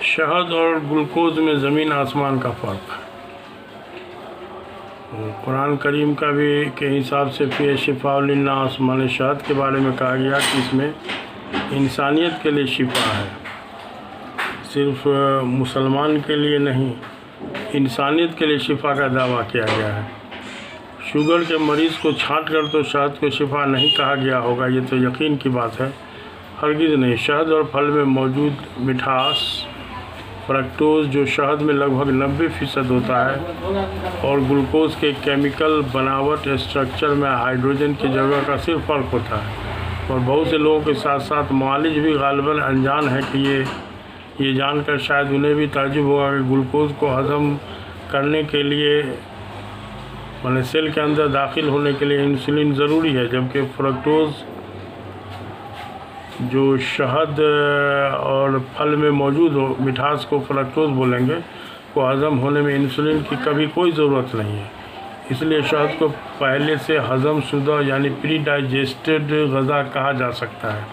शहद और ग्लूकोज़ में ज़मीन आसमान का फ़र्क है। कुरान करीम का भी के हिसाब से फ़ी शिफ़ाउल लिन्नास माने शहद के बारे में कहा गया कि इसमें इंसानियत के लिए शिफा है, सिर्फ मुसलमान के लिए नहीं, इंसानियत के लिए शिफा का दावा किया गया है। शुगर के मरीज़ को छांट कर तो शहद को शिफा नहीं कहा गया होगा, ये तो यकीन की बात है, हरगिज़ नहीं। शहद और फल में मौजूद मिठास फ्रक्टोज़ जो शहद में लगभग 90% होता है और ग्लूकोज़ के केमिकल बनावट स्ट्रक्चर में हाइड्रोजन की जगह का सिर्फ फ़र्क होता है। और बहुत से लोगों के साथ साथ मुआलिज भी गालिबन अनजान है कि ये जानकर शायद उन्हें भी ताज्जुब होगा कि ग्लूकोज़ को हज़म करने के लिए माने सेल के अंदर दाखिल होने के लिए इंसुलिन ज़रूरी है, जबकि फ्रक्टोज़ जो शहद और फल में मौजूद हो मिठास को फ्रक्टोज़ बोलेंगे, को हज़म होने में इंसुलिन की कभी कोई ज़रूरत नहीं है। इसलिए शहद को पहले से हज़म शुदा यानी प्री डाइजेस्टेड ग़ज़ा कहा जा सकता है।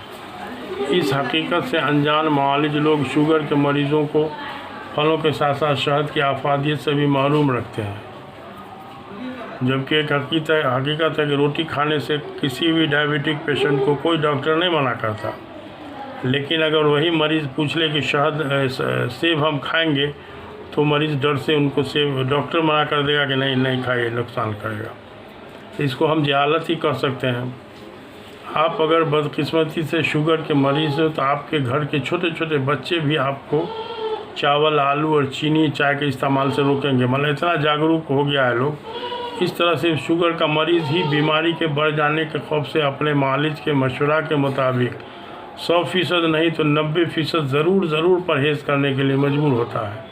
इस हकीकत से अनजान मुआलिज लोग शुगर के मरीज़ों को फलों के साथ साथ शहद की आफादियत से भी महरूम रखते हैं, जबकि एक हकीकत है कि रोटी खाने से किसी भी डायबिटिक पेशेंट को कोई डॉक्टर नहीं मना करता। लेकिन अगर वही मरीज़ पूछ ले कि सेब हम खाएंगे, तो मरीज़ डर से उनको सेब डॉक्टर मना कर देगा कि नहीं खाइए, नुकसान करेगा। इसको हम जहालत ही कह सकते हैं। आप अगर बदकिस्मती से शुगर के मरीज़ हो तो आपके घर के छोटे छोटे बच्चे भी आपको चावल, आलू और चीनी, चाय के इस्तेमाल से रोकेंगे। मतलब इतना जागरूक हो गया है लोग। इस तरह से शुगर का मरीज़ ही बीमारी के बढ़ जाने के खौफ से अपने मालिज के मशवरा के मुताबिक 100% नहीं तो 90% ज़रूर परहेज़ करने के लिए मजबूर होता है।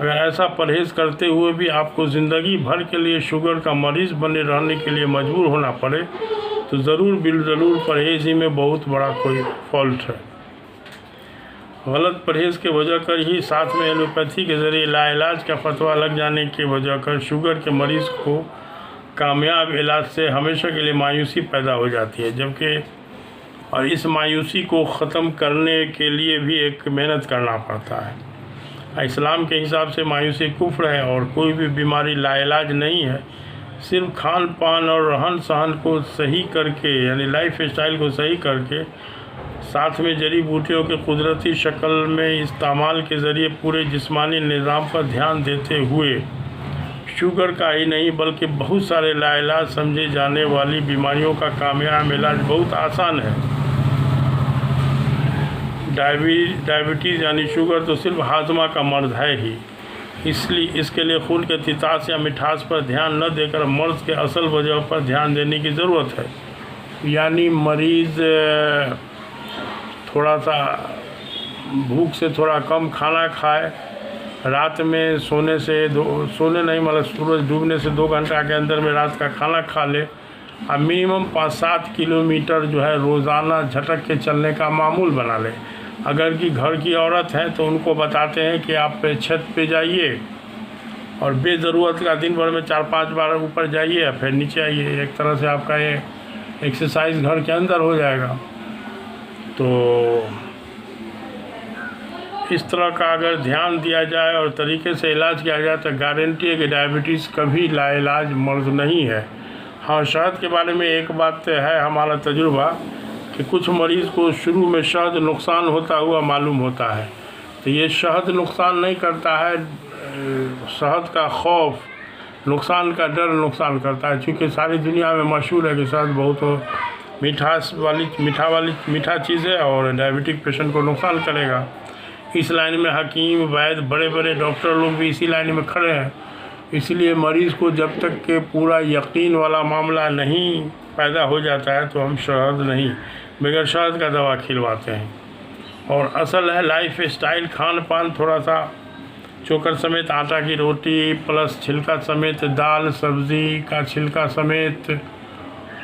अगर ऐसा परहेज़ करते हुए भी आपको ज़िंदगी भर के लिए शुगर का मरीज़ बने रहने के लिए मजबूर होना पड़े, तो ज़रूर परहेज़ ही में बहुत बड़ा कोई फॉल्ट है। गलत परहेज़ के वजह कर ही साथ में एलोपैथी के ज़रिए लाइलाज का फतवा लग जाने की वजह कर शुगर के मरीज़ को कामयाब इलाज से हमेशा के लिए मायूसी पैदा हो जाती है, जबकि और इस मायूसी को ख़त्म करने के लिए भी एक मेहनत करना पड़ता है। इस्लाम के हिसाब से मायूसी कुफ्र है और कोई भी बीमारी लाइलाज नहीं है। सिर्फ खान पान और रहन सहन को सही करके यानी लाइफ स्टाइल को सही करके साथ में जड़ी बूटियों के कुदरती शक्ल में इस्तेमाल के ज़रिए पूरे जिस्मानी निज़ाम पर ध्यान देते हुए शुगर का ही नहीं बल्कि बहुत सारे लाइलाज समझे जाने वाली बीमारियों का कामयाब इलाज बहुत आसान है। डायबिटीज़ यानी शुगर तो सिर्फ हाजमा का मर्ज़ है ही, इसलिए इसके लिए खून के तितास या मिठास पर ध्यान न देकर मर्ज़ के असल वजह पर ध्यान देने की ज़रूरत है। यानी मरीज़ थोड़ा सा भूख से थोड़ा कम खाना खाए, रात में सोने नहीं मतलब सूरज डूबने से 2 घंटा के अंदर में रात का खाना खा ले और मिनिमम 5-7 किलोमीटर जो है रोज़ाना झटक के चलने का मामूल बना ले। अगर कि घर की औरत है तो उनको बताते हैं कि आप छत पे जाइए और बेज़रूरत का दिन भर में 4-5 बार ऊपर जाइए फिर नीचे आइए। एक तरह से आपका ये एक्सरसाइज घर के अंदर हो जाएगा। तो इस तरह का अगर ध्यान दिया जाए और तरीके से इलाज किया जाए तो गारंटी है कि डायबिटीज़ कभी लाइलाज मर्ज़ नहीं है। हाँ, शहद के बारे में एक बात है, हमारा तजुर्बा कि कुछ मरीज़ को शुरू में शहद नुकसान होता हुआ मालूम होता है, तो ये शहद नुकसान नहीं करता है, शहद का खौफ, नुकसान का डर नुकसान करता है। क्योंकि सारी दुनिया में मशहूर है कि शहद बहुत मीठा चीज़ है और डायबिटिक पेशेंट को नुकसान करेगा। इस लाइन में हकीम, वैद्य, बड़े बड़े डॉक्टर लोग भी इसी लाइन में खड़े हैं। इसलिए मरीज़ को जब तक के पूरा यकीन वाला मामला नहीं पैदा हो जाता है तो हम शहद नहीं बगैर शहद का दवा खिलवाते हैं। और असल है लाइफ स्टाइल, खान पान थोड़ा सा चोकर समेत आटा की रोटी प्लस छिलका समेत दाल सब्ज़ी का छिलका समेत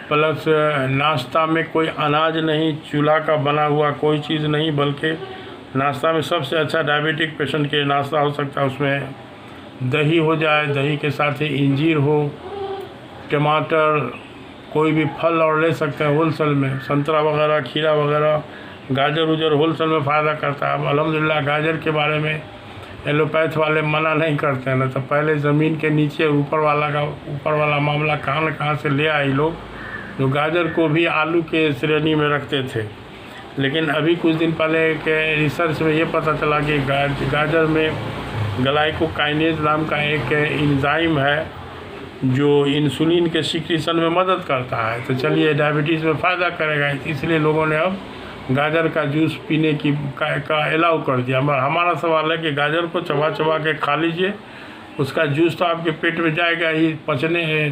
प्लस नाश्ता में कोई अनाज नहीं, चूल्हा का बना हुआ कोई चीज़ नहीं, बल्कि नाश्ता में सबसे अच्छा डायबिटिक पेशेंट के नाश्ता हो सकता है उसमें दही हो जाए, दही के साथ ही इंजीर हो, टमाटर, कोई भी फल और ले सकते हैं होलसेल में, संतरा वगैरह, खीरा वगैरह, गाजर उजर होलसेल में फ़ायदा करता है। अब अल्हम्दुलिल्लाह गाजर के बारे में एलोपैथ वाले मना नहीं करते हैं, ना तो पहले ज़मीन के नीचे ऊपर वाला मामला कहाँ से ले आए लोग, जो गाजर को भी आलू के श्रेणी में रखते थे। लेकिन अभी कुछ दिन पहले के रिसर्च में ये पता चला कि गाजर में ग्लाइकोकाइनेज नाम का एक एंजाइम है जो इंसुलिन के सिक्रीशन में मदद करता है। तो चलिए डायबिटीज़ में फ़ायदा करेगा, इसलिए लोगों ने अब गाजर का जूस पीने का अलाउ कर दिया। मगर हमारा सवाल है कि गाजर को चबा के खा लीजिए, उसका जूस तो आपके पेट में जाएगा ही,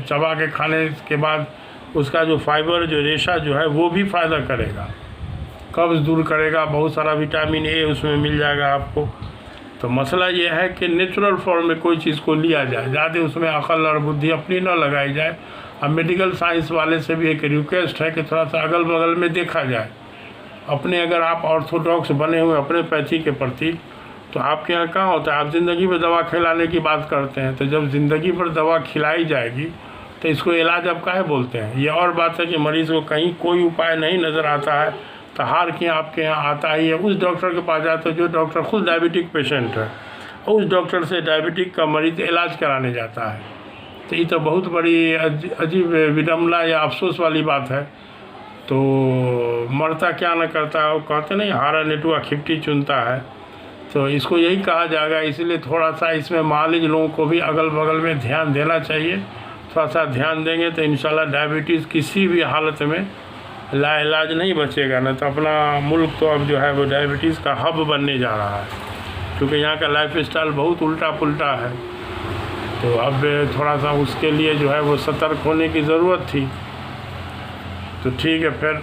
चबा के खाने के बाद उसका जो फाइबर जो रेशा जो है वो भी फ़ायदा करेगा, कब्ज़ दूर करेगा, बहुत सारा विटामिन ए उसमें मिल जाएगा आपको। तो मसला ये है कि नेचुरल फॉर्म में कोई चीज़ को लिया जाए, ज़्यादा उसमें अकल और बुद्धि अपनी न लगाई जाए। अब मेडिकल साइंस वाले से भी एक रिक्वेस्ट है कि थोड़ा सा अगल बगल में देखा जाए। अपने अगर आप ऑर्थोडॉक्स बने हुए अपने पैथी के प्रति, तो आपके यहाँ कहाँ होता है, आप ज़िंदगी में दवा खिलाने की बात करते हैं। तो जब ज़िंदगी पर दवा खिलाई जाएगी तो इसको इलाज अब काहे बोलते हैं। ये और बात है कि मरीज़ को कहीं कोई उपाय नहीं नज़र आता है तो हार के आपके यहाँ आता ही है, उस डॉक्टर के पास जाते हैं जो डॉक्टर खुद डायबिटिक पेशेंट है, उस डॉक्टर से डायबिटिक का मरीज़ इलाज कराने जाता है। तो ये तो बहुत बड़ी अजीब विडम्बना या अफसोस वाली बात है। तो मरता क्या न करता, वो कहते नहीं हारा नेटुआ खिपटी चुनता है। तो इसको यही कहा जाएगा। इसलिए थोड़ा सा इसमें मालिज लोगों को भी अगल बगल में ध्यान देना चाहिए। थोड़ा सा ध्यान देंगे तो इंशाल्लाह डायबिटीज़ किसी भी हालत में लाइलाज नहीं बचेगा। न तो अपना मुल्क तो अब जो है वो डायबिटीज़ का हब बनने जा रहा है, क्योंकि यहाँ का लाइफ स्टाइल बहुत उल्टा पुल्टा है। तो अब थोड़ा सा उसके लिए जो है वो सतर्क होने की ज़रूरत थी। तो ठीक है, फिर